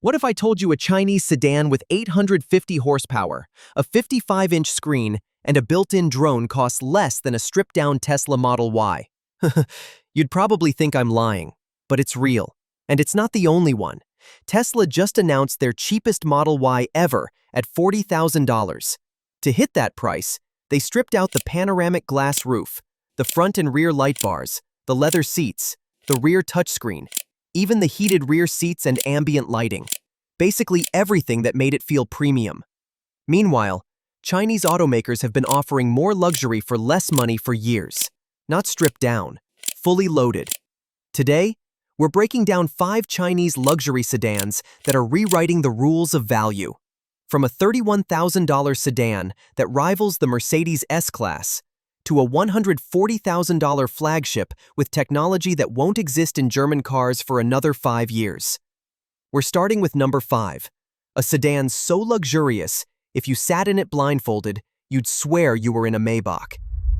What if I told you a Chinese sedan with 850 horsepower, a 55-inch screen, and a built-in drone costs less than a stripped-down Tesla Model Y? You'd probably think I'm lying, but it's real. And it's not the only one. Tesla just announced their cheapest Model Y ever at $40,000. To hit that price, they stripped out the panoramic glass roof, the front and rear light bars, the leather seats, the rear touchscreen, even the heated rear seats and ambient lighting. Basically everything that made it feel premium. Meanwhile, Chinese automakers have been offering more luxury for less money for years. Not stripped down, fully loaded. Today, we're breaking down 5 Chinese luxury sedans that are rewriting the rules of value. From a $31,000 sedan that rivals the Mercedes S-Class, to a $140,000 flagship with technology that won't exist in German cars for another 5 years. We're starting with number 5, a sedan so luxurious, if you sat in it blindfolded, you'd swear you were in a Maybach.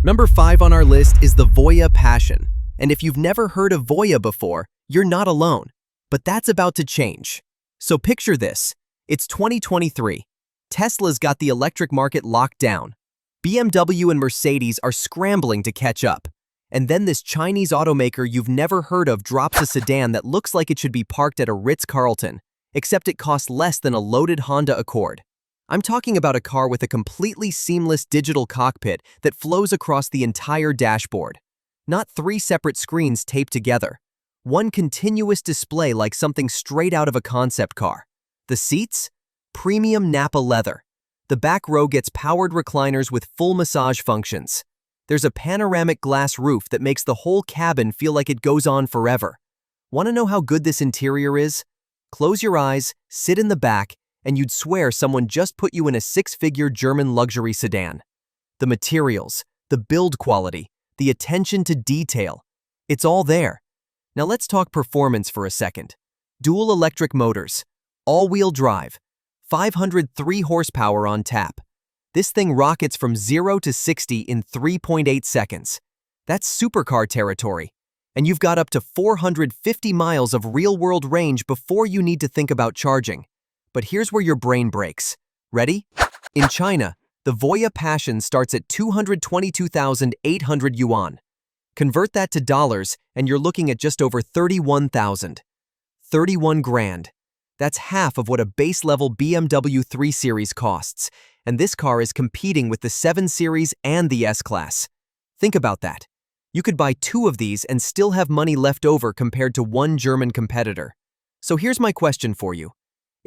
Number 5 on our list is the Voyah Passion. And if you've never heard of Voyah before, you're not alone. But that's about to change. So picture this. It's 2023. Tesla's got the electric market locked down. BMW and Mercedes are scrambling to catch up. And then this Chinese automaker you've never heard of drops a sedan that looks like it should be parked at a Ritz-Carlton, except it costs less than a loaded Honda Accord. I'm talking about a car with a completely seamless digital cockpit that flows across the entire dashboard. Not 3 separate screens taped together. One continuous display like something straight out of a concept car. The seats? Premium Napa leather. The back row gets powered recliners with full massage functions. There's a panoramic glass roof that makes the whole cabin feel like it goes on forever. Want to know how good this interior is? Close your eyes, sit in the back, and you'd swear someone just put you in a 6-figure German luxury sedan. The materials, the build quality, the attention to detail. It's all there. Now let's talk performance for a second. Dual electric motors, all-wheel drive, 503 horsepower on tap. This thing rockets from 0 to 60 in 3.8 seconds. That's supercar territory. And you've got up to 450 miles of real-world range before you need to think about charging. But here's where your brain breaks. Ready? In China, the Voyah Passion starts at 222,800 yuan. Convert that to dollars, and you're looking at just over 31,000. 31 grand. That's half of what a base-level BMW 3 Series costs, and this car is competing with the 7 Series and the S-Class. Think about that. You could buy 2 of these and still have money left over compared to one German competitor. So here's my question for you.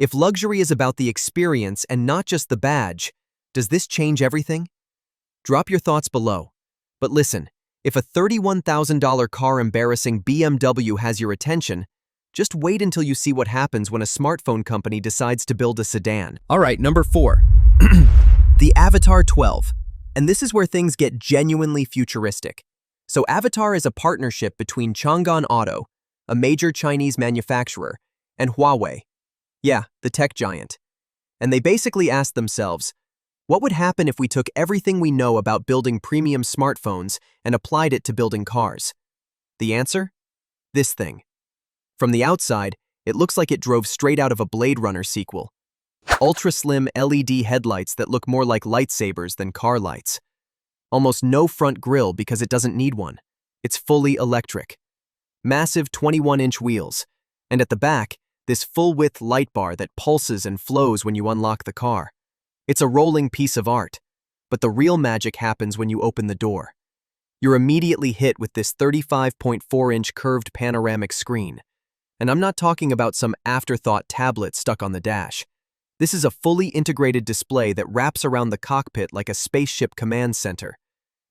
If luxury is about the experience and not just the badge, does this change everything? Drop your thoughts below. But listen, if a $31,000 car embarrassing BMW has your attention, just wait until you see what happens when a smartphone company decides to build a sedan. All right, number 4. The Avatr 12. And this is where things get genuinely futuristic. So Avatr is a partnership between Chang'an Auto, a major Chinese manufacturer, and Huawei. Yeah, the tech giant. And they basically asked themselves, what would happen if we took everything we know about building premium smartphones and applied it to building cars? The answer? This thing. From the outside, it looks like it drove straight out of a Blade Runner sequel. Ultra-slim LED headlights that look more like lightsabers than car lights. Almost no front grille because it doesn't need one. It's fully electric. Massive 21-inch wheels. And at the back, this full-width light bar that pulses and flows when you unlock the car. It's a rolling piece of art. But the real magic happens when you open the door. You're immediately hit with this 35.4-inch curved panoramic screen. And I'm not talking about some afterthought tablet stuck on the dash. This is a fully integrated display that wraps around the cockpit like a spaceship command center.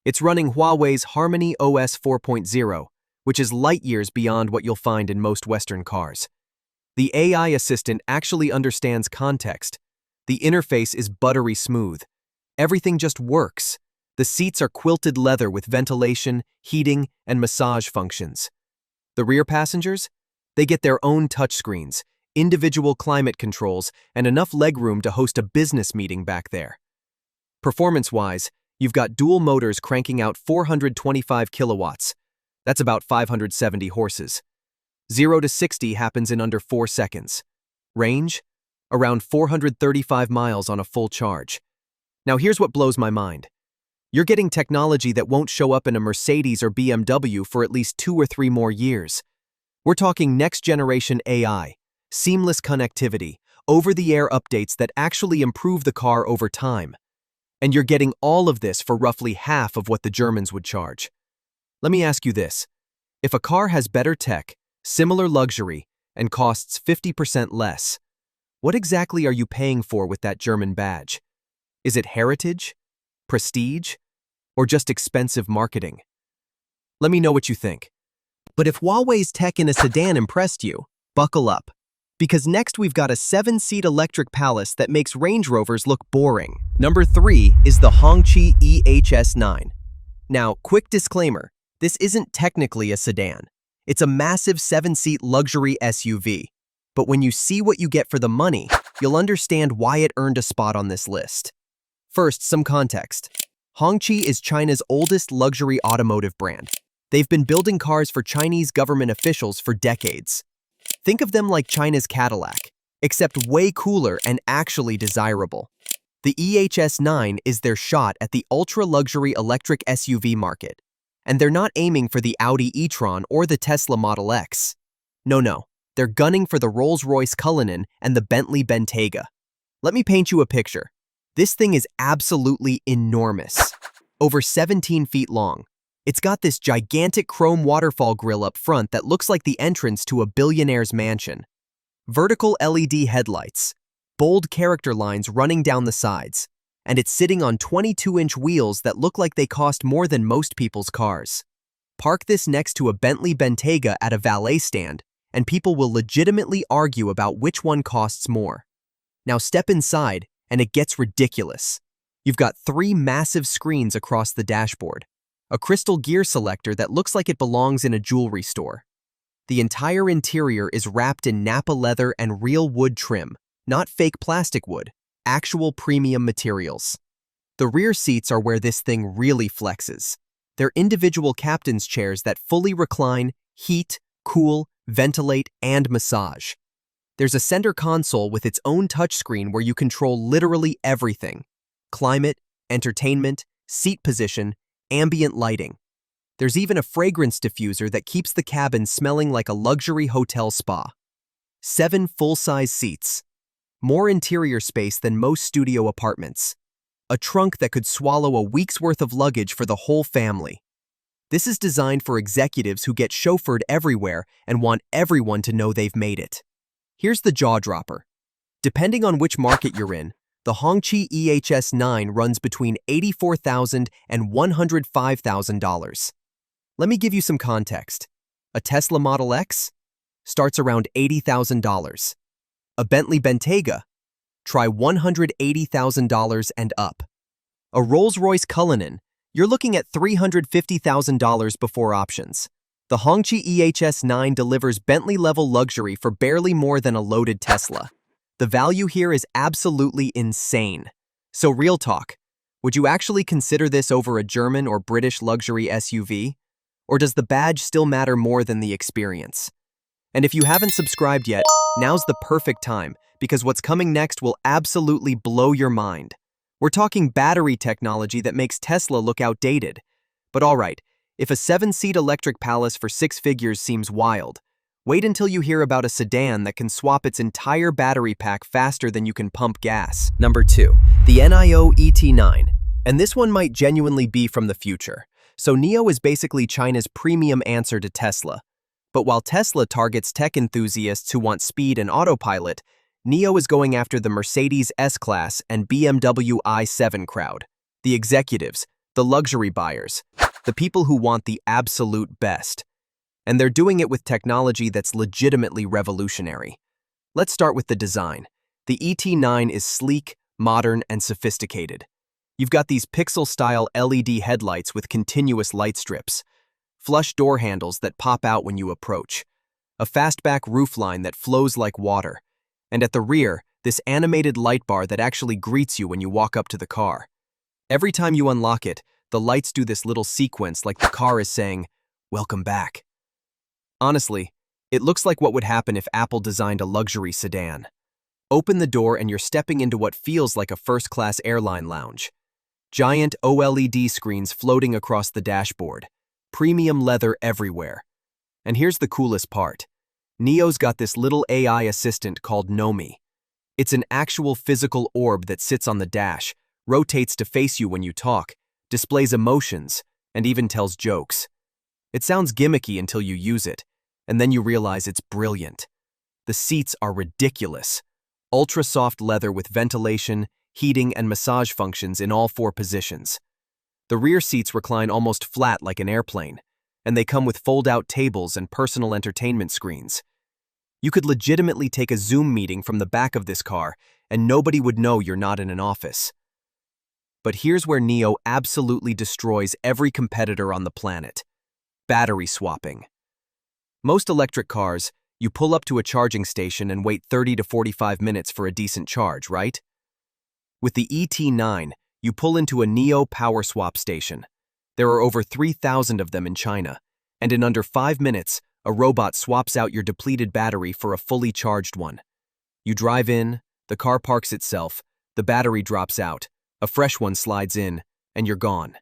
It's running Huawei's Harmony OS 4.0, which is light years beyond what you'll find in most Western cars. The AI assistant actually understands context. The interface is buttery smooth. Everything just works. The seats are quilted leather with ventilation, heating, and massage functions. The rear passengers? They get their own touchscreens, individual climate controls, and enough legroom to host a business meeting back there. Performance-wise, you've got dual motors cranking out 425 kilowatts. That's about 570 horses. 0 to 60 happens in under 4 seconds. Range? Around 435 miles on a full charge. Now here's what blows my mind. You're getting technology that won't show up in a Mercedes or BMW for at least 2 or 3 more years. We're talking next-generation AI, seamless connectivity, over-the-air updates that actually improve the car over time. And you're getting all of this for roughly half of what the Germans would charge. Let me ask you this. If a car has better tech, similar luxury, and costs 50% less, what exactly are you paying for with that German badge? Is it heritage, prestige, or just expensive marketing? Let me know what you think. But if Huawei's tech in a sedan impressed you, buckle up. Because next we've got a 7-seat electric palace that makes Range Rovers look boring. Number 3 is the Hongqi EHS9. Now, quick disclaimer, this isn't technically a sedan. It's a massive 7-seat luxury SUV. But when you see what you get for the money, you'll understand why it earned a spot on this list. First, some context. Hongqi is China's oldest luxury automotive brand. They've been building cars for Chinese government officials for decades. Think of them like China's Cadillac, except way cooler and actually desirable. The EHS9 is their shot at the ultra-luxury electric SUV market, and they're not aiming for the Audi e-tron or the Tesla Model X. No, they're gunning for the Rolls-Royce Cullinan and the Bentley Bentayga. Let me paint you a picture. This thing is absolutely enormous, over 17 feet long. It's got this gigantic chrome waterfall grille up front that looks like the entrance to a billionaire's mansion. Vertical LED headlights, bold character lines running down the sides, and it's sitting on 22-inch wheels that look like they cost more than most people's cars. Park this next to a Bentley Bentayga at a valet stand, and people will legitimately argue about which one costs more. Now step inside, and it gets ridiculous. You've got 3 massive screens across the dashboard, a crystal gear selector that looks like it belongs in a jewelry store. The entire interior is wrapped in Napa leather and real wood trim, not fake plastic wood, actual premium materials. The rear seats are where this thing really flexes. They're individual captain's chairs that fully recline, heat, cool, ventilate, and massage. There's a center console with its own touchscreen where you control literally everything: climate, entertainment, seat position, ambient lighting. There's even a fragrance diffuser that keeps the cabin smelling like a luxury hotel spa. 7 full-size seats. More interior space than most studio apartments. A trunk that could swallow a week's worth of luggage for the whole family. This is designed for executives who get chauffeured everywhere and want everyone to know they've made it. Here's the jaw-dropper. Depending on which market you're in, the Hongqi EHS9 runs between $84,000 and $105,000. Let me give you some context. A Tesla Model X starts around $80,000. A Bentley Bentayga? Try $180,000 and up. A Rolls-Royce Cullinan? You're looking at $350,000 before options. The Hongqi EHS9 delivers Bentley-level luxury for barely more than a loaded Tesla. The value here is absolutely insane. So real talk, would you actually consider this over a German or British luxury SUV? Or does the badge still matter more than the experience? And if you haven't subscribed yet, now's the perfect time, because what's coming next will absolutely blow your mind. We're talking battery technology that makes Tesla look outdated. But alright, if a 7-seat electric palace for 6 figures seems wild, wait until you hear about a sedan that can swap its entire battery pack faster than you can pump gas. Number 2, the NIO ET9. And this one might genuinely be from the future. So NIO is basically China's premium answer to Tesla. But while Tesla targets tech enthusiasts who want speed and autopilot, NIO is going after the Mercedes S-Class and BMW i7 crowd. The executives, the luxury buyers, the people who want the absolute best. And they're doing it with technology that's legitimately revolutionary. Let's start with the design. The ET9 is sleek, modern, and sophisticated. You've got these pixel-style LED headlights with continuous light strips, flush door handles that pop out when you approach, a fastback roofline that flows like water, and at the rear, this animated light bar that actually greets you when you walk up to the car. Every time you unlock it, the lights do this little sequence like the car is saying, "Welcome back." Honestly, it looks like what would happen if Apple designed a luxury sedan. Open the door and you're stepping into what feels like a first-class airline lounge. Giant OLED screens floating across the dashboard. Premium leather everywhere. And here's the coolest part. Neo's got this little AI assistant called Nomi. It's an actual physical orb that sits on the dash, rotates to face you when you talk, displays emotions, and even tells jokes. It sounds gimmicky until you use it, and then you realize it's brilliant. The seats are ridiculous. Ultra-soft leather with ventilation, heating, and massage functions in all 4 positions. The rear seats recline almost flat like an airplane, and they come with fold-out tables and personal entertainment screens. You could legitimately take a Zoom meeting from the back of this car, and nobody would know you're not in an office. But here's where Neo absolutely destroys every competitor on the planet. Battery swapping. Most electric cars, you pull up to a charging station and wait 30 to 45 minutes for a decent charge, right? With the ET9, you pull into a Neo power swap station. There are over 3,000 of them in China, and in under 5 minutes, a robot swaps out your depleted battery for a fully charged one. You drive in, the car parks itself, the battery drops out, a fresh one slides in, and you're gone.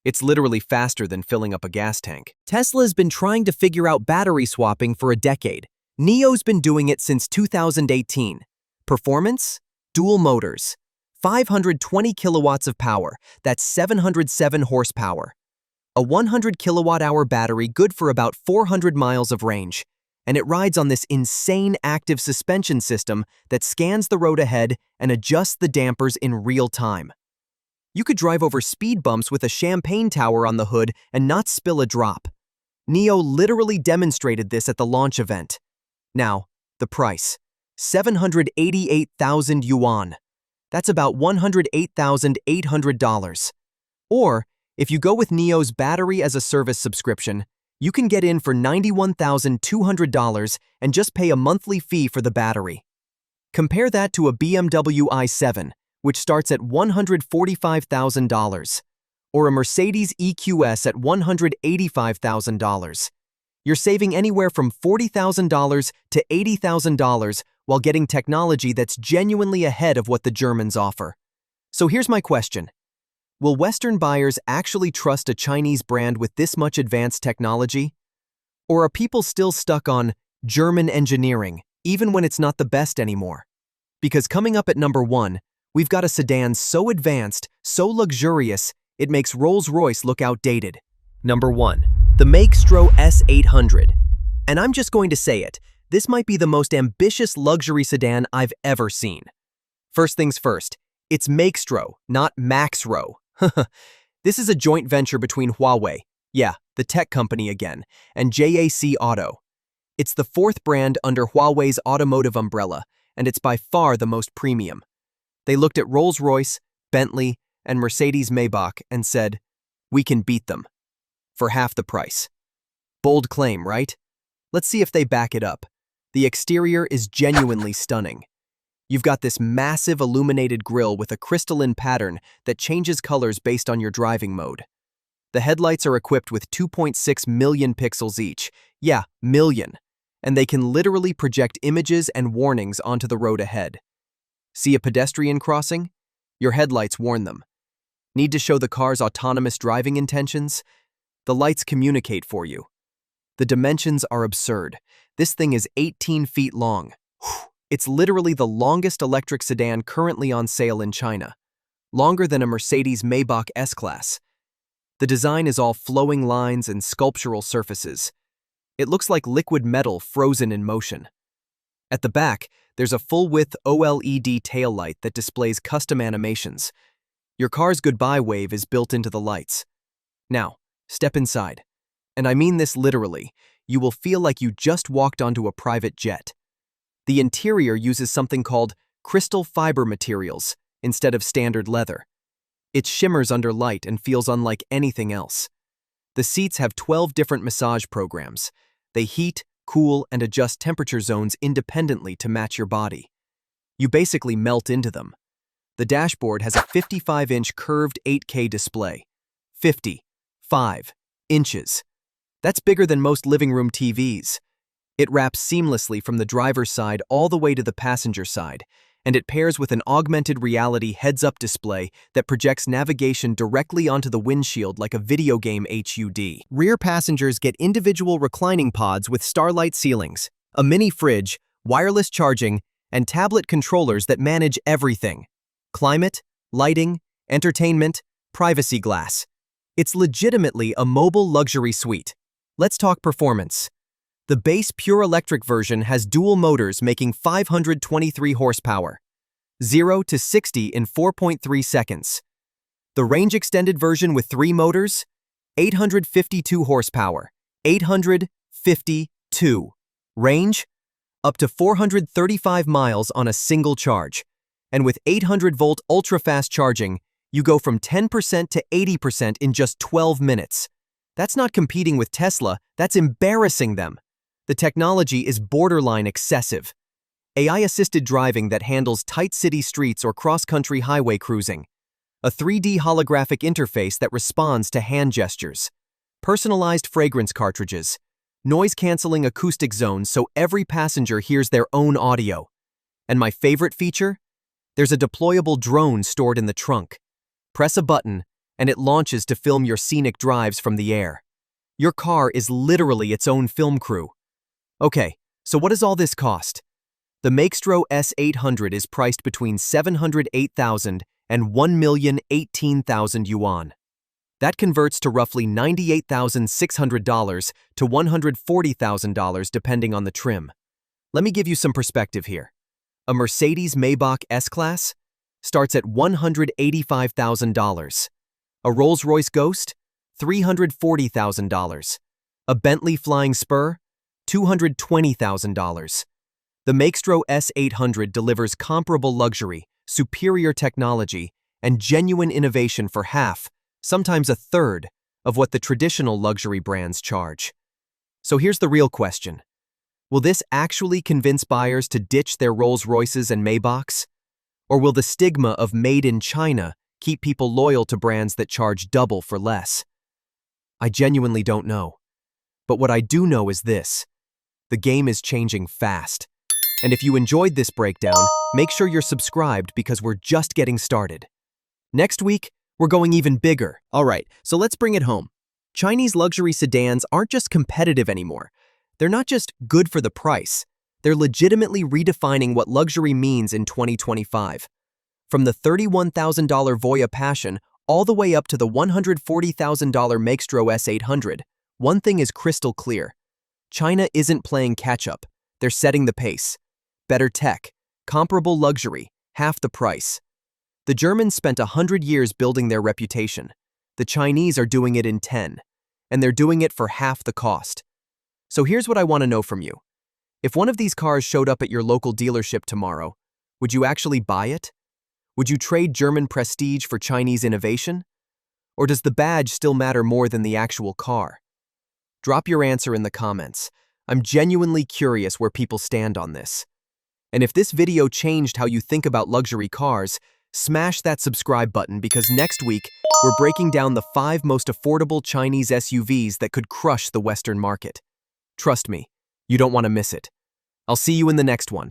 It's literally faster than filling up a gas tank. Tesla's been trying to figure out battery swapping for a decade. Neo's been doing it since 2018. Performance? Dual motors. 520 kilowatts of power, that's 707 horsepower. A 100 kilowatt-hour battery good for about 400 miles of range, and it rides on this insane active suspension system that scans the road ahead and adjusts the dampers in real time. You could drive over speed bumps with a champagne tower on the hood and not spill a drop. Neo literally demonstrated this at the launch event. Now, the price. 788,000 yuan. That's about $108,800. Or, if you go with Neo's battery-as-a-service subscription, you can get in for $91,200 and just pay a monthly fee for the battery. Compare that to a BMW i7, which starts at $145,000, or a Mercedes EQS at $185,000. You're saving anywhere from $40,000 to $80,000 while getting technology that's genuinely ahead of what the Germans offer. So here's my question. Will Western buyers actually trust a Chinese brand with this much advanced technology? Or are people still stuck on German engineering, even when it's not the best anymore? Because coming up at number 1, we've got a sedan so advanced, so luxurious, it makes Rolls-Royce look outdated. Number 1. The Maextro S800. And I'm just going to say it, this might be the most ambitious luxury sedan I've ever seen. First things first, it's Maextro, not Maextro. This is a joint venture between Huawei, yeah, the tech company again, and JAC Auto. It's the 4th brand under Huawei's Automotive umbrella, and it's by far the most premium. They looked at Rolls-Royce, Bentley, and Mercedes-Maybach and said, we can beat them. For half the price. Bold claim, right? Let's see if they back it up. The exterior is genuinely stunning. You've got this massive illuminated grille with a crystalline pattern that changes colors based on your driving mode. The headlights are equipped with 2.6 million pixels each. Yeah, million. And they can literally project images and warnings onto the road ahead. See a pedestrian crossing? Your headlights warn them. Need to show the car's autonomous driving intentions? The lights communicate for you. The dimensions are absurd. This thing is 18 feet long. It's literally the longest electric sedan currently on sale in China. Longer than a Mercedes-Maybach S-Class. The design is all flowing lines and sculptural surfaces. It looks like liquid metal frozen in motion. At the back, there's a full-width OLED taillight that displays custom animations. Your car's goodbye wave is built into the lights. Now, step inside. And I mean this literally. You will feel like you just walked onto a private jet. The interior uses something called crystal fiber materials instead of standard leather. It shimmers under light and feels unlike anything else. The seats have 12 different massage programs. They heat, cool, and adjust temperature zones independently to match your body. You basically melt into them. The dashboard has a 55-inch curved 8K display. 55 inches. That's bigger than most living room TVs. It wraps seamlessly from the driver's side all the way to the passenger side, and it pairs with an augmented reality heads-up display that projects navigation directly onto the windshield like a video game HUD. Rear passengers get individual reclining pods with starlight ceilings, a mini fridge, wireless charging, and tablet controllers that manage everything: climate, lighting, entertainment, privacy glass. It's legitimately a mobile luxury suite. Let's talk performance. The base pure electric version has dual motors making 523 horsepower, 0 to 60 in 4.3 seconds. The range extended version with 3 motors, 852 horsepower, 852. Range, up to 435 miles on a single charge. And with 800-volt ultra-fast charging, you go from 10% to 80% in just 12 minutes. That's not competing with Tesla, that's embarrassing them. The technology is borderline excessive. AI-assisted driving that handles tight city streets or cross-country highway cruising. A 3D holographic interface that responds to hand gestures. Personalized fragrance cartridges. Noise-canceling acoustic zones so every passenger hears their own audio. And my favorite feature? There's a deployable drone stored in the trunk. Press a button, and it launches to film your scenic drives from the air. Your car is literally its own film crew. Okay, so what does all this cost? The Maextro S800 is priced between 708,000 and 1,018,000 yuan. That converts to roughly $98,600 to $140,000 depending on the trim. Let me give you some perspective here. A Mercedes-Maybach S-Class starts at $185,000. A Rolls-Royce Ghost, $340,000. A Bentley Flying Spur, $220,000. The Maextro S800 delivers comparable luxury, superior technology, and genuine innovation for half, sometimes a third, of what the traditional luxury brands charge. So here's the real question. Will this actually convince buyers to ditch their Rolls-Royces and Maybachs? Or will the stigma of made in China keep people loyal to brands that charge double for less? I genuinely don't know. But what I do know is this. The game is changing fast. And if you enjoyed this breakdown, make sure you're subscribed because we're just getting started. Next week, we're going even bigger. All right, so let's bring it home. Chinese luxury sedans aren't just competitive anymore. They're not just good for the price. They're legitimately redefining what luxury means in 2025. From the $31,000 Voyah Passion all the way up to the $140,000 Maextro S800, one thing is crystal clear. China isn't playing catch-up. They're setting the pace. Better tech, comparable luxury, half the price. The Germans spent 100 years building their reputation. The Chinese are doing it in 10, and they're doing it for half the cost. So here's what I want to know from you. If one of these cars showed up at your local dealership tomorrow, would you actually buy it? Would you trade German prestige for Chinese innovation? Or does the badge still matter more than the actual car? Drop your answer in the comments. I'm genuinely curious where people stand on this. And if this video changed how you think about luxury cars, smash that subscribe button because next week, we're breaking down the 5 most affordable Chinese SUVs that could crush the Western market. Trust me, you don't want to miss it. I'll see you in the next one.